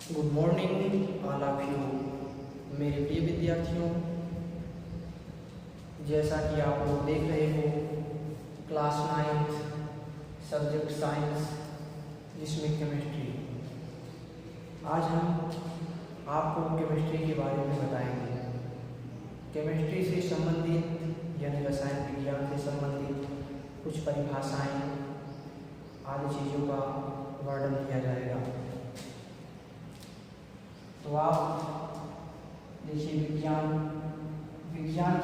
Good morning all of you मेरे प्रिय विद्यार्थियों। जैसा कि आप लोग देख रहे हो क्लास 9 सब्जेक्ट साइंस जिसमें केमिस्ट्री। आज हम आपको केमिस्ट्री के बारे में बताएंगे। केमिस्ट्री से संबंधित यानी रसायन विज्ञान से संबंधित कुछ परिभाषाएं आदि चीज़ों का वर्णन किया जाएगा। तो आप देखिए विज्ञान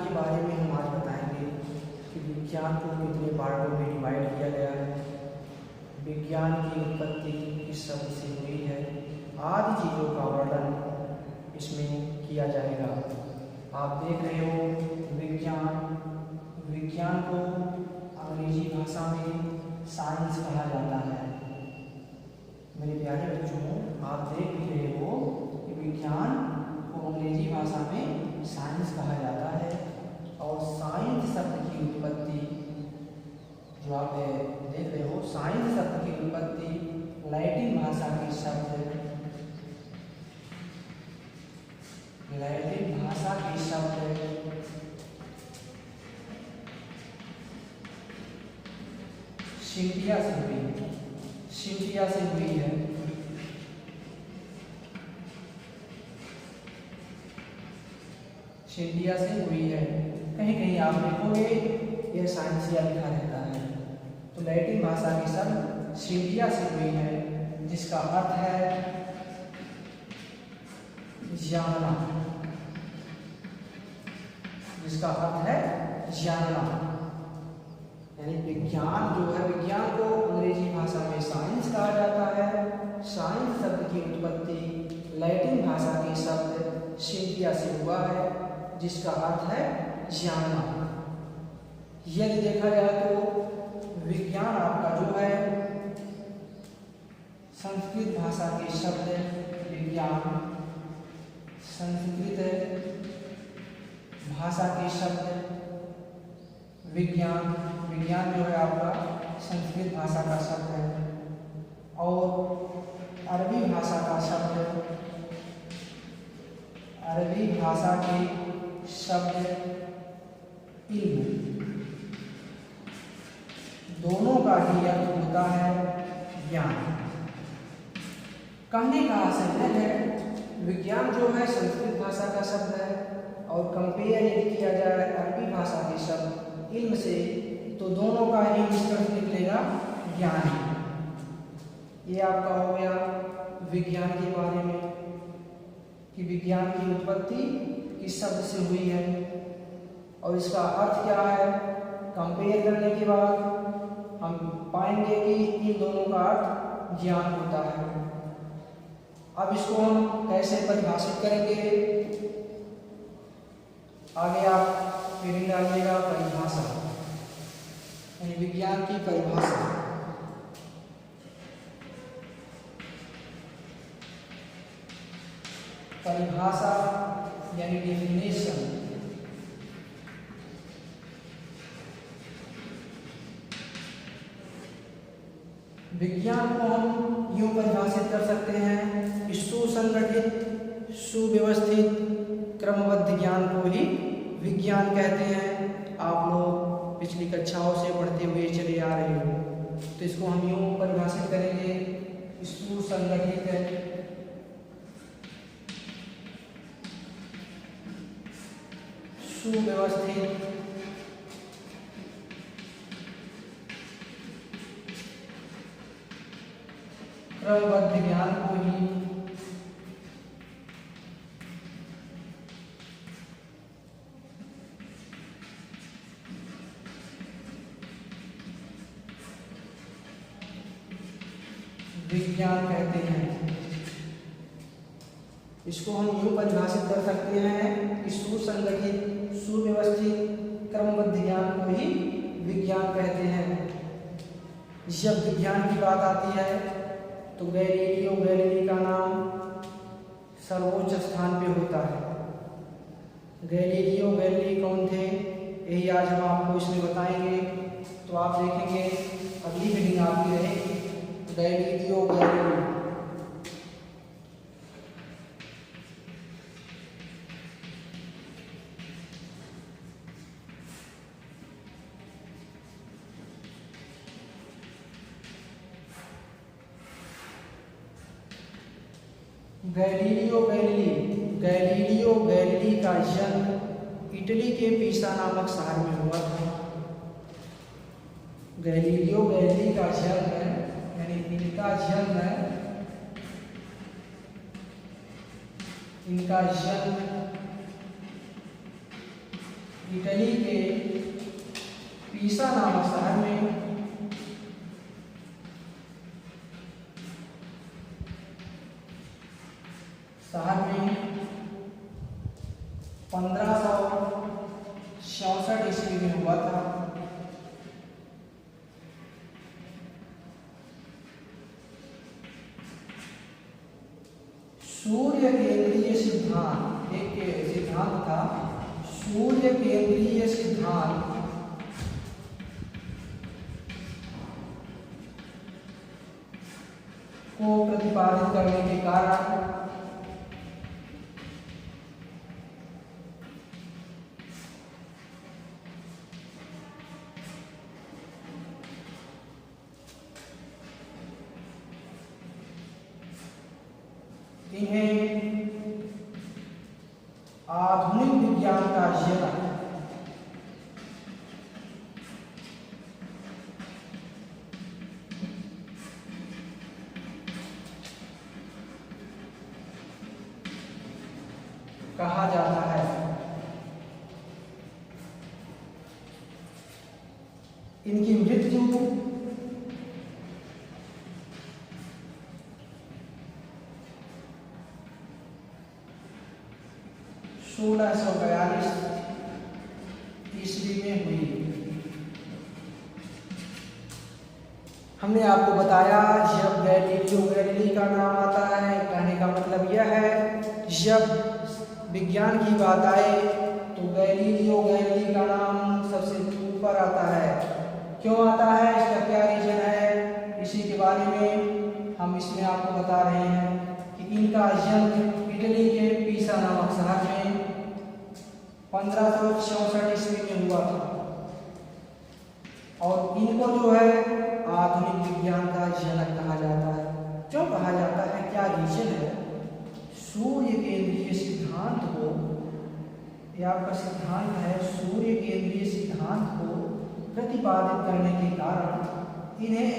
के बारे में हम आज बताएंगे कि विज्ञान को कितने पार्टों में डिवाइड किया गया है, विज्ञान की उत्पत्ति किस शब्द से हुई है, आदि चीज़ों का वर्णन इसमें किया जाएगा। आप देख रहे हो विज्ञान को अंग्रेजी भाषा में साइंस कहा जाता है। मेरे प्यारे बच्चों, आप देख भी रहे हो कि विज्ञान को अंग्रेजी भाषा में साइंस कहा जाता है। और साइंस शब्द की उत्पत्ति जो आप देख रहे हो, साइंस शब्द की उत्पत्ति लैटिन भाषा के शब्द सिंटिया से हुई है। सिंटिया से हुई है। कहीं कहीं आप देखोगे यह साइंसिया लिखा रहता है। तो लैटिन भाषा के शब्द सिंटिया से हुई है, जिसका अर्थ है जानना। यानी विज्ञान जो है, विज्ञान को अंग्रेजी भाषा में साइंस कहा जाता है। साइंस शब्द की उत्पत्ति लैटिन भाषा के शब्द सिंटिया से हुआ है, जिसका अर्थ है जानना। यदि देखा जाए तो विज्ञान आपका जो है संस्कृत भाषा के शब्द विज्ञान, संस्कृत भाषा के शब्द विज्ञान जो है आपका संस्कृत भाषा का शब्द है। और अरबी भाषा के शब्द इल्म, दोनों का ही अर्थ होता है ज्ञान। कहने का आशय है विज्ञान जो है संस्कृत भाषा का शब्द है, और कंपेयर यदि किया जाए अरबी भाषा के शब्द इल्म से, तो दोनों का ही निष्कर्ष निकलेगा ज्ञान। ये आपका हो गया विज्ञान के बारे में कि विज्ञान की उत्पत्ति किस शब्द से हुई है और इसका अर्थ क्या है। कंपेयर करने के बाद हम पाएंगे कि इन दोनों का अर्थ ज्ञान होता है। अब इसको हम कैसे परिभाषित करेंगे, आगे आप रीडिंग डालिएगा। परिभाषा यानी विज्ञान की परिभाषा। परिभाषा यानी डेफिनेशन। विज्ञान को हम यूं परिभाषित कर सकते हैं, सुसंगठित सुव्यवस्थित क्रमबद्ध ज्ञान को ही विज्ञान कहते हैं। आप लोग पिछली कक्षाओं से पढ़ते हुए चले आ रहे हो, तो इसको हम यूं परिभाषित करेंगे, सुसंगठित सुव्यवस्थित क्रमबद्ध ज्ञान को ही विज्ञान कहते हैं। इसको हम यूं परिभाषित कर सकते हैं कि सुसंगठित सुव्यवस्थित क्रमबद्ध ज्ञान को ही विज्ञान कहते हैं। जब विज्ञान की बात आती है तो गैलीली का नाम सर्वोच्च स्थान पे होता है। गैलीली कौन थे, यही आज हम आपको इसमें बताएंगे। तो आप देखेंगे अगली रीडिंग आपकी रहेगी गैलीलियो गैलीली। गैलीलियो गैलीली का जन्म इटली के पीसा नामक शहर में हुआ था। गैलीलियो गैलीली का जन्म यानी इनका जन्म इटली के पीसा नामक शहर में 1564 ईस्वी में हुआ था। सूर्य केंद्रीय सिद्धांत एक सिद्धांत था। सूर्य केंद्रीय सिद्धांत को प्रतिपादित करने के कारण इन्हें आधुनिक विज्ञान का जनक कहा जाता है। इनकी मृत्यु 1642 ईस्वी में हुई। हमने आपको बताया जब गैलीलियो गैलीली का नाम आता है, कहने का मतलब यह है जब विज्ञान की बात आए तो गैलीलियो गैलीली का नाम सबसे ऊपर आता है। क्यों आता है, इसका क्या रीजन है, इसी के बारे में हम इसमें आपको बता रहे हैं कि इनका जन्म इटली के पीसा नामक शहर में 1564 ईस्वी में हुआ था और इनको जो है आधुनिक विज्ञान का जनक कहा जाता है। क्यों कहा जाता है, क्या रीजन है, सूर्य केंद्रीय सिद्धांत को, यह आपका सिद्धांत है, सूर्य केंद्रीय सिद्धांत को प्रतिपादित करने के कारण इन्हें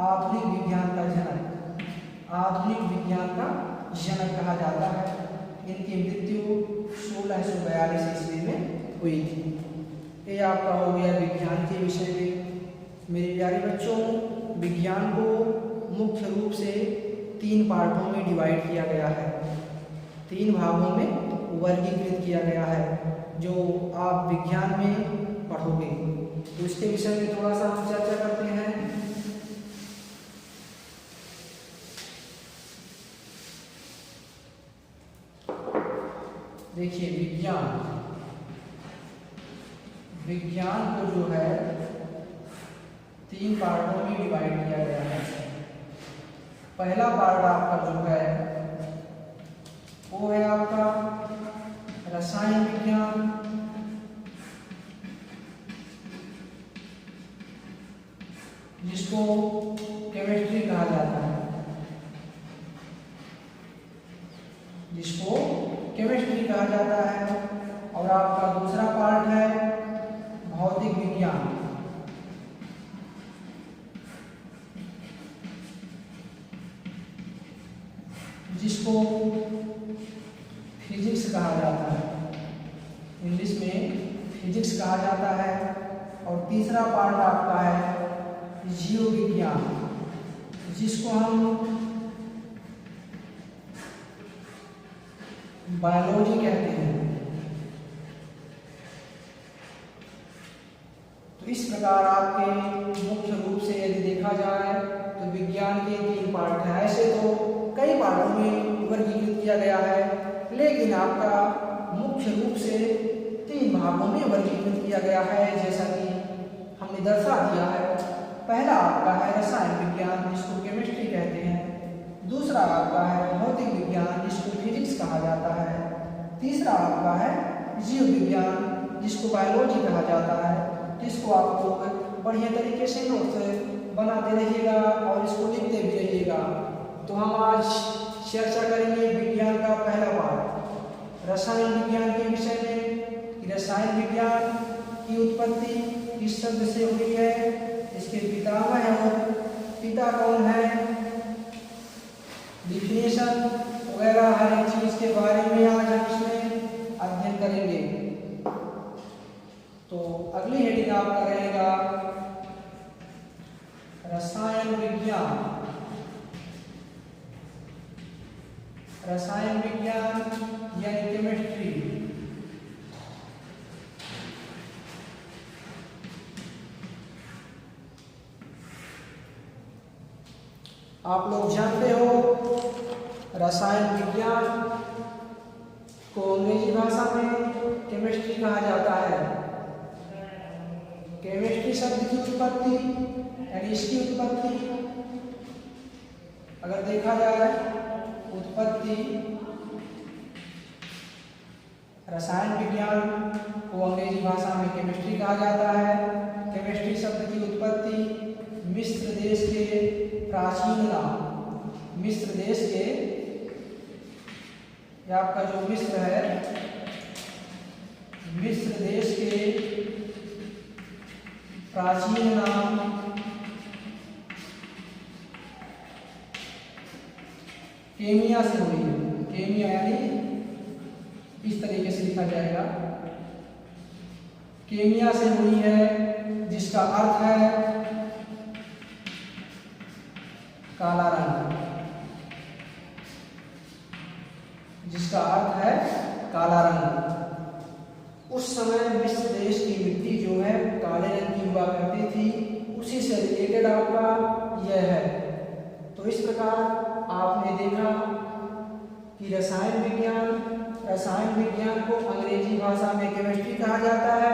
आधुनिक विज्ञान का जनक कहा जाता है। इनकी मृत्यु 1642 ईस्वी में हुई थी। ये आपका हो गया विज्ञान के विषय में। मेरे प्यारे बच्चों, विज्ञान को मुख्य रूप से 3 पार्टों में डिवाइड किया गया है, 3 भागों में वर्गीकृत किया गया है जो आप विज्ञान में पढ़ोगे। तो इसके विषय में थोड़ा सा हम चर्चा करते हैं। देखिए विज्ञान को जो है 3 पार्टों में डिवाइड किया गया है। पहला पार्ट आपका जो है वो है आपका रसायन विज्ञान, जिसको केमिस्ट्री कहा जाता है, और आपका दूसरा पार्ट है भौतिक विज्ञान, जिसको फिजिक्स कहा जाता है, इंग्लिश में फिजिक्स कहा जाता है। और तीसरा पार्ट आपका है जीव विज्ञान, जिसको हम बायोलॉजी कहते हैं। तो इस प्रकार आपके मुख्य रूप से यदि देखा जाए तो विज्ञान के 3 पार्ट हैं। ऐसे तो कई पार्टों में वर्गीकृत किया गया है, लेकिन आपका मुख्य रूप से 3 भागों में वर्गीकृत किया गया है, जैसा कि हमने दर्शा दिया है। पहला आपका है रसायन विज्ञान, जिसको केमिस्ट्री कहते हैं। दूसरा आपका है भौतिक विज्ञान, जिसको फिजिक्स कहा जाता है। तीसरा आपका है जीव विज्ञान, जिसको बायोलॉजी कहा जाता है। जिसको आपको बढ़िया तरीके से नोट्स बनाते रहिएगा और इसको लिखते भी रहिएगा। तो हम आज चर्चा करेंगे विज्ञान का पहला पाठ रसायन विज्ञान के विषय में कि रसायन विज्ञान की उत्पत्ति किस शब्द से हुई है, इसके पितामह और पिता कौन है, डिफिनेशन वगैरह हर एक चीज के बारे में आज हम इसमें अध्ययन करेंगे। तो अगली हेडिंग आपका रहेगा रसायन विज्ञान। रसायन विज्ञान यानी केमिस्ट्री। आप लोग जानते हो रसायन विज्ञान को अंग्रेजी भाषा में केमिस्ट्री कहा जाता है। केमिस्ट्री शब्द की उत्पत्ति यानी इसकी उत्पत्ति अगर देखा जाए, उत्पत्ति रसायन विज्ञान को अंग्रेजी भाषा में केमिस्ट्री कहा जाता है। केमिस्ट्री शब्द की उत्पत्ति मिस्र देश के प्राचीन नाम, मिस्र देश के, या आपका जो मिस्र है, मिस्र देश के प्राचीन नाम केमिया से हुई है। केमिया यानी इस तरीके से लिखा जाएगा, केमिया से हुई है, जिसका अर्थ है काला रंग, जिसका अर्थ है काला रंग। उस समय मिस्र देश की मिट्टी जो है काले रंग की हुआ करती थी, उसी से रिलेटेड आपका यह है। तो इस प्रकार आपने देखा कि रसायन विज्ञान को अंग्रेजी भाषा में केमिस्ट्री कहा जाता है।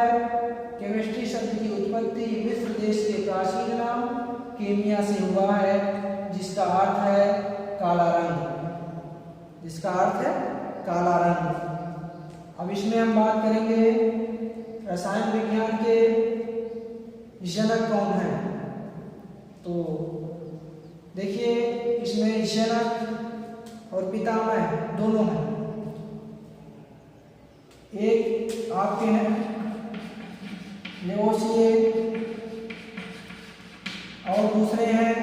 केमिस्ट्री शब्द की उत्पत्ति मिस्र देश के प्राचीन नाम केमिया से हुआ है, जिसका अर्थ है काला रंग, जिसका अर्थ है काला रंग। अब इसमें हम बात करेंगे रसायन विज्ञान के जनक कौन है। तो देखिए इसमें जनक और पितामह दोनों हैं। एक आपके हैं लेवोसिए और दूसरे हैं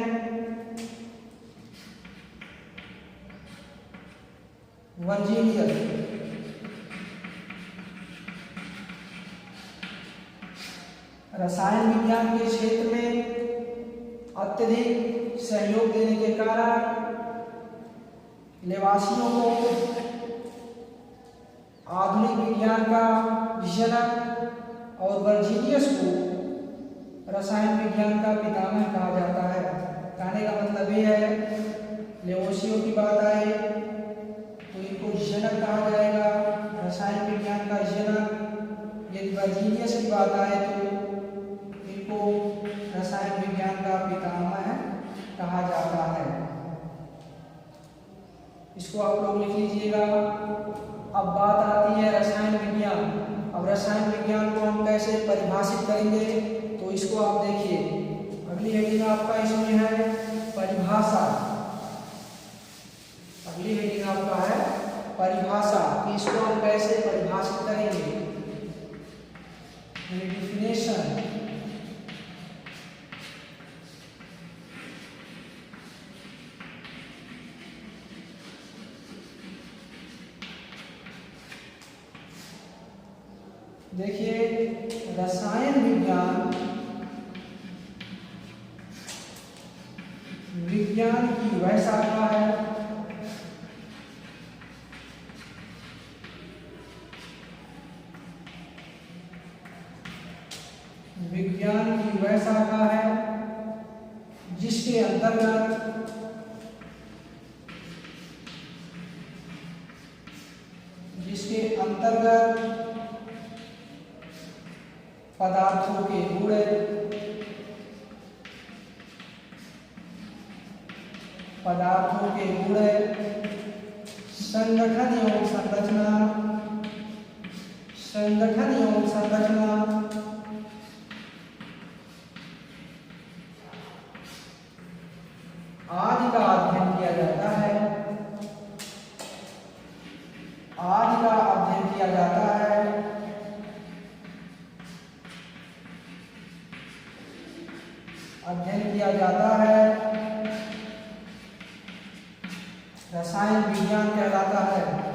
वर्जीनियस। रसायन विज्ञान के क्षेत्र में अत्यधिक सहयोग देने के कारण लेवासियों को आधुनिक विज्ञान का जनक और वर्जीनियस को रसायन विज्ञान का पितामह कहा जाता है। कहने का मतलब ये है, लेवोसियो की बात आए तो इनको जनक कहा जाएगा, रसायन विज्ञान का जनक। यदि वर्जीनियस की बात आए तो इनको रसायन विज्ञान का पितामह कहा जाता है। इसको आप लोग लिख लीजिएगा। अब बात आती है रसायन विज्ञान। अब रसायन विज्ञान को हम कैसे परिभाषित करेंगे, तो इसको आप देखिए, अगली हेडिंग आपका इसमें है परिभाषा। अगली हेडिंग आपका है परिभाषा कि इसको हम कैसे परिभाषित करेंगे, डिफिनेशन। देखिए रसायन विज्ञान की वह शाखा है जिसके अंतर्गत पदार्थों के गुण, संगठन एवं संरचना आदि का अध्ययन किया जाता है। जाता है, रसायन विज्ञान कहलाता है।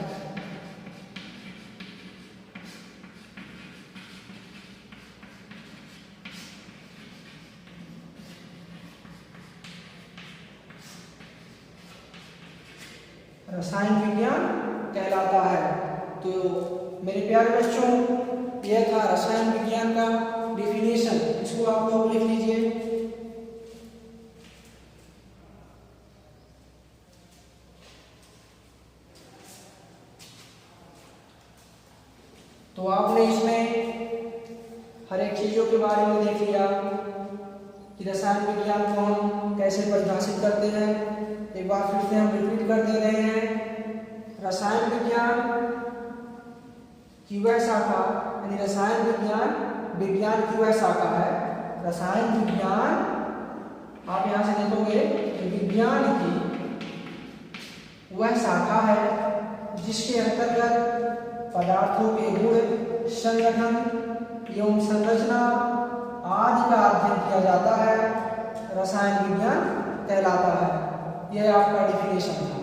रसायन विज्ञान कहलाता है। तो मेरे प्यारे बच्चों, यह था रसायन विज्ञान का डिफिनेशन। इसको आप लोग लिख लीजिए। तो आपने इसमें हर एक चीजों के बारे में देख लिया कि रसायन विज्ञान को हम कैसे परिभाषित करते हैं। एक बार फिर से हम रिपीट कर दे रहे हैं। रसायन विज्ञान की वह शाखा, यानी रसायन विज्ञान विज्ञान की वह शाखा है। रसायन विज्ञान, आप यहां से देखोगे, विज्ञान की वह शाखा है जिसके अंतर्गत पदार्थों के गुण, संगठन एवं संरचना आदि का अध्ययन किया जाता है। रसायन विज्ञान कहलाता है। यह आपका डिफिनेशन है।